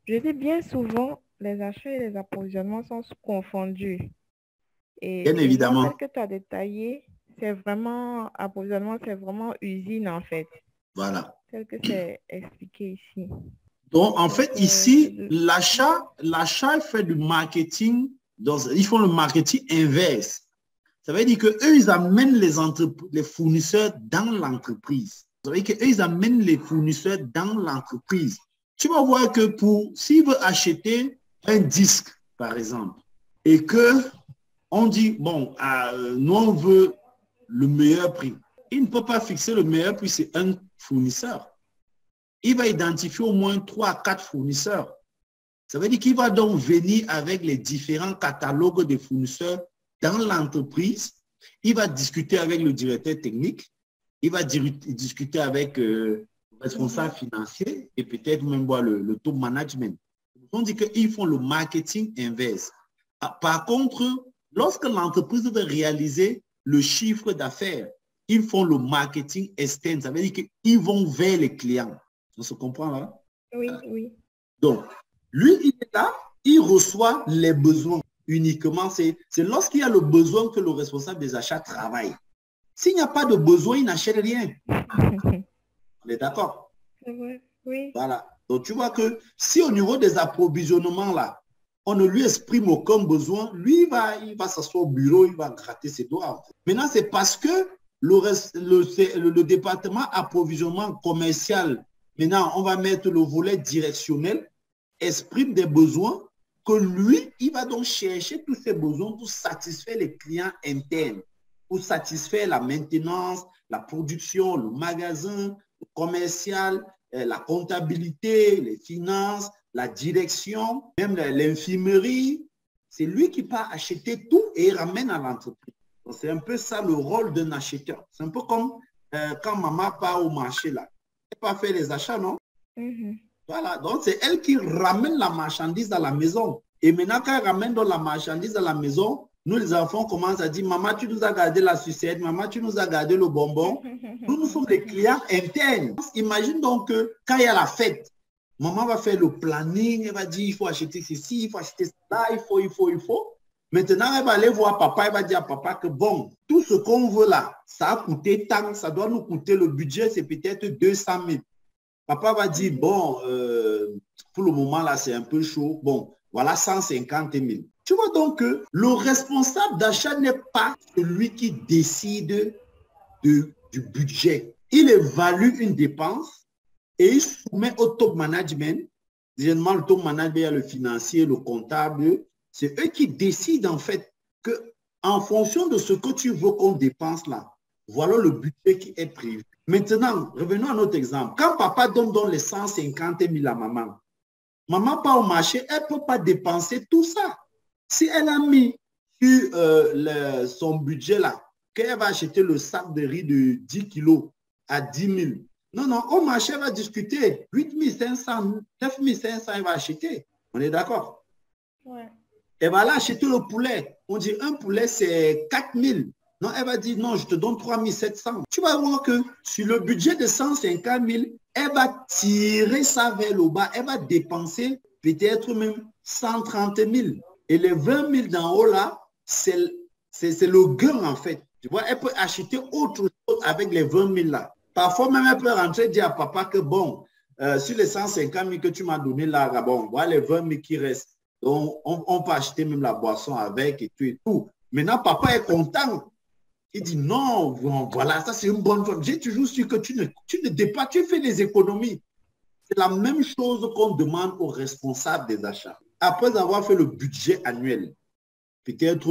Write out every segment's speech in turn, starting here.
Je dis bien souvent, les achats et les approvisionnements sont confondus. Bien Et moi, tel évidemment. que tu as détaillé, c'est vraiment, approvisionnement, c'est vraiment usine en fait, Voilà. tel que c'est expliqué ici. Donc, en Donc, fait, ici, de... l'achat fait du marketing, donc, ils font le marketing inverse. Ça veut dire qu'eux, ils amènent les fournisseurs dans l'entreprise. Ça veut dire qu'eux, ils amènent les fournisseurs dans l'entreprise. Tu vas voir que s'il veut acheter un disque, par exemple, et que on dit, bon, nous, on veut le meilleur prix. Il ne peut pas fixer le meilleur prix, c'est un fournisseur. Il va identifier au moins 3 à 4 fournisseurs. Ça veut dire qu'il va donc venir avec les différents catalogues de fournisseurs dans l'entreprise. Il va discuter avec le directeur technique. Il va discuter avec le responsable financier et peut-être même voir le top management. On dit qu'ils font le marketing inverse. Par contre, lorsque l'entreprise veut réaliser le chiffre d'affaires, ils font le marketing externe. Ça veut dire qu'ils vont vers les clients. On se comprend là? Oui, oui. Donc, lui, il est là, il reçoit les besoins uniquement. C'est lorsqu'il y a le besoin que le responsable des achats travaille. S'il n'y a pas de besoin, il n'achète rien. On est d'accord? C'est vrai, oui. Voilà. Donc, tu vois que si au niveau des approvisionnements, là, on ne lui exprime aucun besoin, lui, il va s'asseoir au bureau, il va gratter ses doigts. Maintenant, c'est parce que le département approvisionnement commercial, maintenant, on va mettre le volet directionnel, exprime des besoins, que lui, il va donc chercher tous ces besoins pour satisfaire les clients internes, pour satisfaire la maintenance, la production, le magasin, le commercial, la comptabilité, les finances, la direction, même l'infirmerie. C'est lui qui part acheter tout et ramène à l'entreprise. C'est un peu ça le rôle d'un acheteur. C'est un peu comme quand maman part au marché là. Elle pas fait les achats, non? Voilà, donc c'est elle qui ramène la marchandise à la maison. Et maintenant, quand elle ramène donc la marchandise à la maison, nous les enfants commencent à dire, maman, tu nous as gardé la sucette, maman, tu nous as gardé le bonbon. Nous sommes des clients internes. Imagine donc que quand il y a la fête, maman va faire le planning, elle va dire, il faut acheter ceci, il faut acheter cela, il faut. Maintenant, elle va aller voir papa, elle va dire à papa que bon, tout ce qu'on veut là, ça a coûté tant, ça doit nous coûter, le budget, c'est peut-être 200 000. Papa va dire, bon, pour le moment là, c'est un peu chaud. Bon, voilà 150 000. Tu vois donc que le responsable d'achat n'est pas celui qui décide du budget. Il évalue une dépense et il soumet au top management. Généralement, le top management, il y a le financier, le comptable. C'est eux qui décident en fait que en fonction de ce que tu veux qu'on dépense là, voilà le budget qui est prévu. Maintenant, revenons à notre exemple. Quand papa donne les 150 000 à maman, maman part au marché, elle ne peut pas dépenser tout ça. Si elle a mis sur son budget là, qu'elle va acheter le sac de riz de 10 kilos à 10 000, non, au marché, elle va discuter. 8 500, 9 500, elle va acheter. On est d'accord? Ouais. Elle va aller acheter le poulet. On dit un poulet, c'est 4 000. Non, elle va dire non, je te donne 3 700. Tu vas voir que sur le budget de 150 000, elle va tirer ça vers le bas. Elle va dépenser peut-être même 130 000. Et les 20 000 d'en haut là, c'est le gain en fait. Tu vois, elle peut acheter autre chose avec les 20 000 là. Parfois même, elle peut rentrer et dire à papa que bon, sur les 150 000 que tu m'as donné là, bon, voilà les 20 000 qui restent. Donc, on peut acheter même la boisson avec et tout et tout. Maintenant, papa est content. Il dit non, voilà, ça c'est une bonne chose. J'ai toujours su que tu ne dépasses, tu fais des économies. C'est la même chose qu'on demande aux responsables des achats. Après avoir fait le budget annuel, peut-être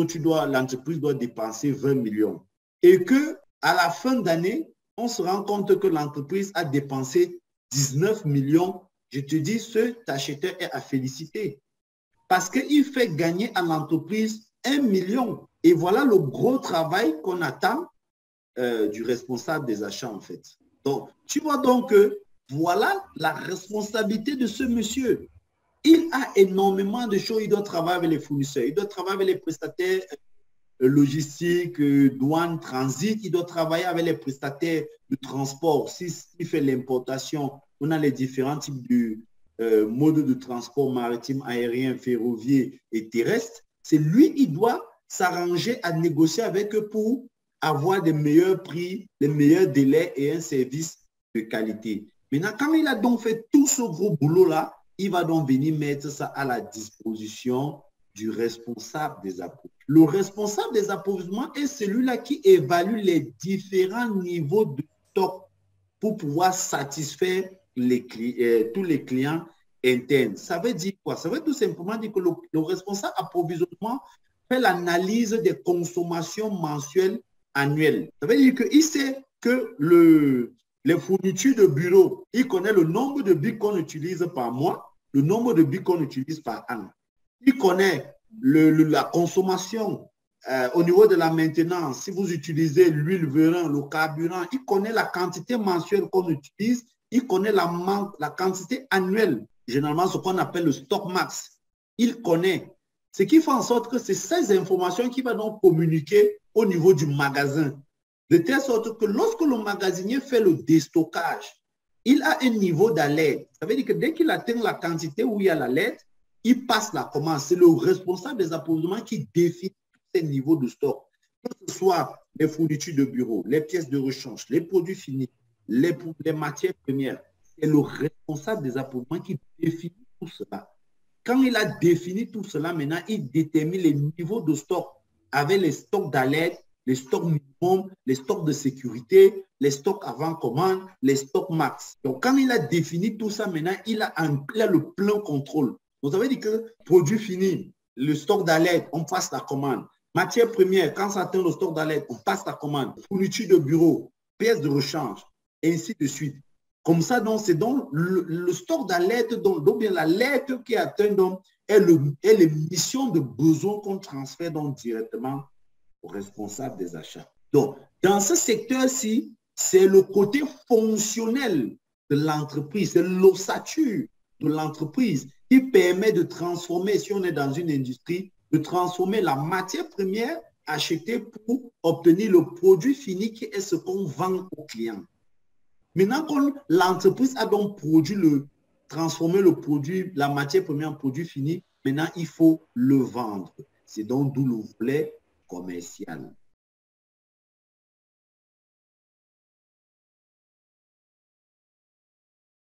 l'entreprise doit dépenser 20 millions. Et que à la fin d'année, on se rend compte que l'entreprise a dépensé 19 millions. Je te dis, cet acheteur est à féliciter. Parce qu'il fait gagner à l'entreprise 1 million. Et voilà le gros travail qu'on attend du responsable des achats, en fait. Donc, tu vois donc que voilà la responsabilité de ce monsieur. Il a énormément de choses. Il doit travailler avec les fournisseurs, il doit travailler avec les prestataires logistiques, douane, transit. Il doit travailler avec les prestataires de transport. S'il fait l'importation, on a les différents types modes de transport maritime, aérien, ferroviaire et terrestre, c'est lui qui doit s'arranger à négocier avec eux pour avoir des meilleurs prix, des meilleurs délais et un service de qualité. Maintenant, quand il a donc fait tout ce gros boulot-là, il va donc venir mettre ça à la disposition du responsable des approvisionnements. Le responsable des approvisionnements est celui-là qui évalue les différents niveaux de stock pour pouvoir satisfaire tous les clients internes. Ça veut dire quoi? Ça veut tout simplement dire que le responsable approvisionnement fait l'analyse des consommations mensuelles annuelles. Ça veut dire qu'il sait que les fournitures de bureau, il connaît le nombre de bics qu'on utilise par mois, le nombre de bics qu'on utilise par an. Il connaît la consommation au niveau de la maintenance. Si vous utilisez l'huile vérin, le carburant, il connaît la quantité mensuelle qu'on utilise, il connaît la quantité annuelle, généralement ce qu'on appelle le stock max. Il connaît. Ce qui fait en sorte que c'est ces informations qu'il va donc communiquer au niveau du magasin. De telle sorte que lorsque le magasinier fait le déstockage, il a un niveau d'alerte. Ça veut dire que dès qu'il atteint la quantité où il y a l'alerte, il passe la commande. C'est le responsable des approvisionnements qui définit ces niveaux de stock. Que ce soit les fournitures de bureau, les pièces de rechange, les produits finis, les matières premières. C'est le responsable des approvisionnements qui définit tout cela. Quand il a défini tout cela, maintenant, il détermine les niveaux de stock avec les stocks d'alerte, les stocks minimum, les stocks de sécurité, les stocks avant commande, les stocks max. Donc, quand il a défini tout ça, maintenant, il a le plein contrôle. Donc, ça veut dire que produit fini, le stock d'alerte, on passe la commande. Matière première, quand ça atteint le stock d'alerte, on passe la commande. Fourniture de bureau, pièces de rechange, et ainsi de suite. Comme ça, donc, c'est donc le stock d'alerte, donc bien l'alerte qui atteint donc, est l'émission de besoin qu'on transfère donc directement au responsable des achats. Donc, dans ce secteur-ci, c'est le côté fonctionnel de l'entreprise, c'est l'ossature de l'entreprise qui permet de transformer, si on est dans une industrie, de transformer la matière première achetée pour obtenir le produit fini qui est ce qu'on vend aux clients. Maintenant, quand l'entreprise a donc transformé le produit, la matière première en produit fini, maintenant, il faut le vendre. C'est donc d'où le volet commercial.